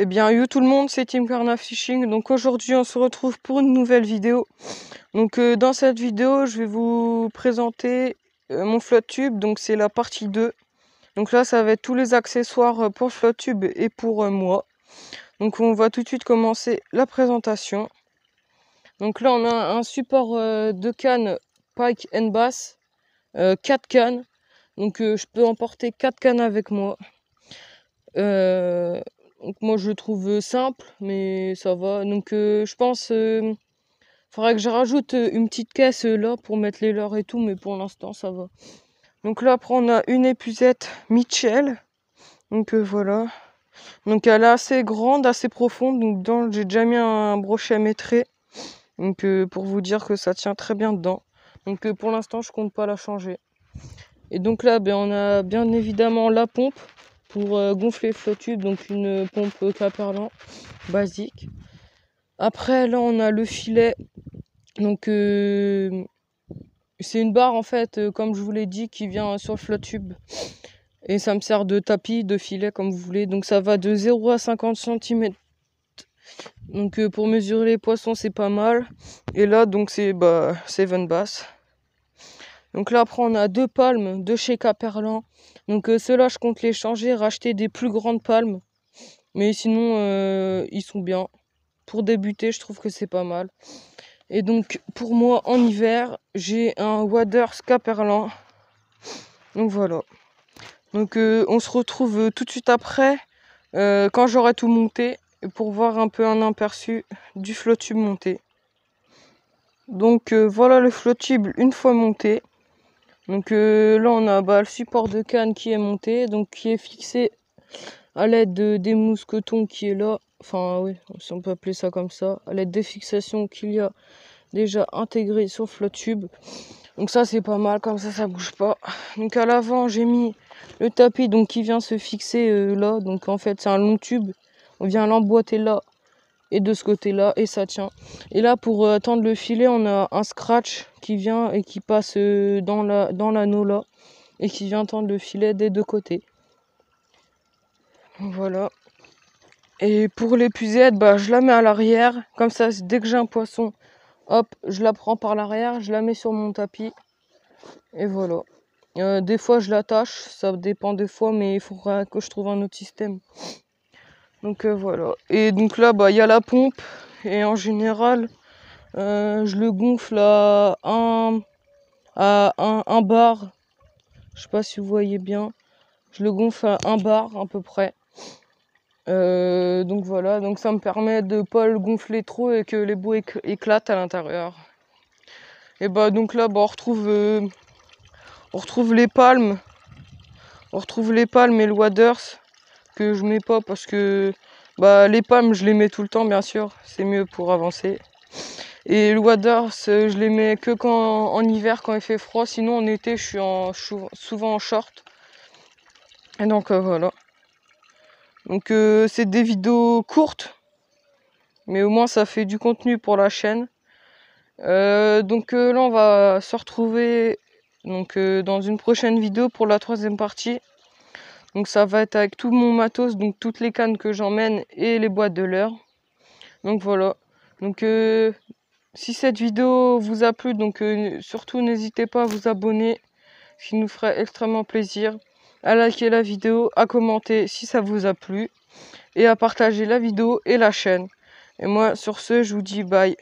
Eh bien, yo tout le monde, c'est Team Carna Fishing. Donc aujourd'hui, on se retrouve pour une nouvelle vidéo. Donc dans cette vidéo, je vais vous présenter mon flotte tube. Donc c'est la partie 2. Donc là, ça va être tous les accessoires pour flotte tube et pour moi. Donc on va tout de suite commencer la présentation. Donc là, on a un support de canne Pike and Bass, 4 cannes. Donc je peux emporter 4 cannes avec moi. Donc moi je le trouve simple, mais ça va. Donc je pense faudrait que je rajoute une petite caisse là pour mettre les leurres et tout, mais pour l'instant ça va. Donc là après on a une épuisette Mitchell. Donc voilà. Donc elle est assez grande, assez profonde. Donc dedans j'ai déjà mis un brochet métré. Donc pour vous dire que ça tient très bien dedans. Donc pour l'instant je compte pas la changer. Et donc là ben, on a bien évidemment la pompe pour gonfler le flotte tube, donc une pompe Caperlan basique. Après là on a le filet, donc c'est une barre en fait, comme je vous l'ai dit, qui vient sur le flotte tube. Et ça me sert de tapis, de filet comme vous voulez. Donc ça va de 0 à 50 cm. Donc pour mesurer les poissons c'est pas mal. Et là donc c'est 7 bass. Donc là après on a 2 palmes de chez Caperlan. Donc ceux-là je compte les changer, racheter des plus grandes palmes. Mais sinon ils sont bien. Pour débuter je trouve que c'est pas mal. Et donc pour moi en hiver j'ai un Waders Caperlan. Donc voilà. Donc on se retrouve tout de suite après quand j'aurai tout monté pour voir un peu un aperçu du flotte tube monté. Donc voilà le flotte tube une fois monté. Donc là on a le support de canne qui est monté, donc qui est fixé à l'aide des mousquetons qui est là. Enfin oui, si on peut appeler ça comme ça, à l'aide des fixations qu'il y a déjà intégrées sur le flotte tube. Donc ça c'est pas mal, comme ça bouge pas. Donc à l'avant j'ai mis le tapis donc qui vient se fixer là. Donc en fait c'est un long tube, on vient l'emboîter là et de ce côté là et ça tient. Et là pour tendre le filet on a un scratch qui vient et qui passe dans l'anneau là et qui vient tendre le filet des deux côtés. Voilà. Et pour l'épuisette, je la mets à l'arrière, comme ça dès que j'ai un poisson, hop, je la prends par l'arrière, je la mets sur mon tapis. Et voilà. Des fois je l'attache, ça dépend des fois, mais il faudra que je trouve un autre système. Donc voilà. Et donc là, il y a la pompe. Et en général, je le gonfle à un bar. Je sais pas si vous voyez bien. Je le gonfle à 1 bar à peu près. Donc voilà. Donc ça me permet de pas le gonfler trop et que les bouts éclatent à l'intérieur. Et donc là, on retrouve les palmes. On retrouve les palmes et le waders que je mets pas parce que les palmes je les mets tout le temps bien sûr, c'est mieux pour avancer. Et le waders je les mets que quand en hiver quand il fait froid, sinon en été je suis souvent en short. Et donc voilà. Donc c'est des vidéos courtes, mais au moins ça fait du contenu pour la chaîne. Donc là on va se retrouver donc dans une prochaine vidéo pour la 3e partie. Donc ça va être avec tout mon matos, donc toutes les cannes que j'emmène et les boîtes de leurre. Donc voilà. Donc si cette vidéo vous a plu, donc surtout n'hésitez pas à vous abonner, ce qui nous ferait extrêmement plaisir. À liker la vidéo, à commenter si ça vous a plu et à partager la vidéo et la chaîne. Et moi sur ce je vous dis bye.